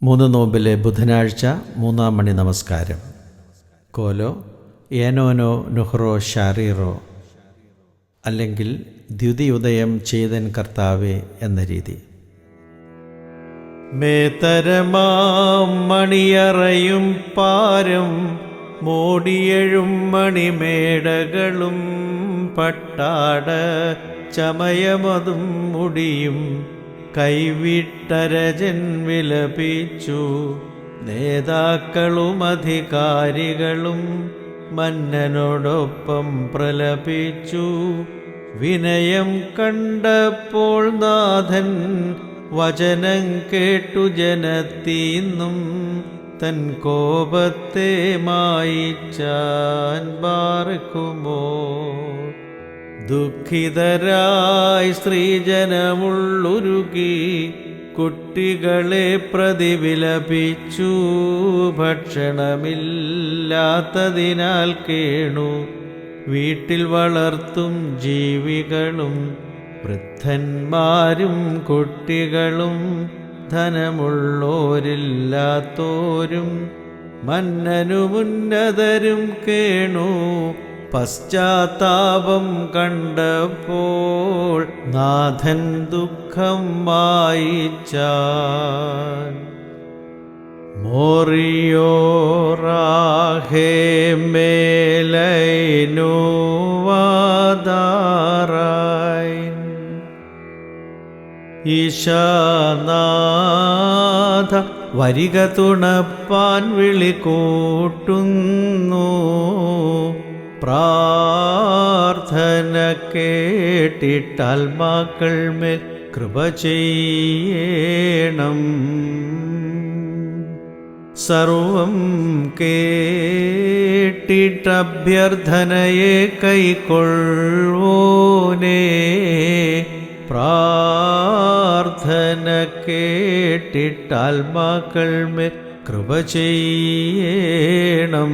മൂന്ന് നോമ്പിലെ ബുധനാഴ്ച മൂന്നാം മണി നമസ്കാരം. കോലോ ഏനോനോ നുഹ്റോ ഷാരീറോ, അല്ലെങ്കിൽ ദ്യുതിയുദയം ചെയ്തൻ കർത്താവേ എന്ന രീതി. മേത്തരമാം മണിയറയും പാരം മോടിയഴും മണിമേടകളും പട്ടാട ചമയമതും മുടിയും കൈവിട്ടരജൻ വിലപിച്ചു. നേതാക്കളും അധികാരികളും മന്നനോടൊപ്പം പ്രലപിച്ചു. വിനയം കണ്ടപ്പോൾ നാഥൻ വചനം കേട്ടു ജനത്തീന്നും തൻ കോപത്തെ മായിച്ചാൻ ബാർക്കുമോ. ദുഃഖിതരായി സ്ത്രീജനമുള്ളുരുകി കുട്ടികളെ പ്രതിവിലപിച്ചു. ഭക്ഷണമില്ലാത്തതിനാൽ കേണു വീട്ടിൽ വളർത്തും ജീവികളും വൃദ്ധന്മാരും കുട്ടികളും ധനമുള്ളോരില്ലാത്തോരും മന്നനുമുന്നതരും കേണു. പശ്ചാത്താപം കണ്ടപ്പോൾ നാഥൻ ദുഃഖം മായിച്ചാൻ. മോറിയോറാഹേ മേലൈനു വാദാറായി ഈശാനാഥ വരിക തുണപ്പാൻ വിളികൂട്ടുന്നു. പ്രാർത്ഥന കേട്ടിട്ടാത്മാക്കൾ മേൽ കൃപ ചെയ്യണം. സർവം കേട്ടിട്ടഭ്യർത്ഥനയെ കൈക്കൊള്ളുവോനേ. പ്രാർത്ഥന കേട്ടിട്ടാത്മാക്കൾ മേൽ കൃപ ചെയ്യണം.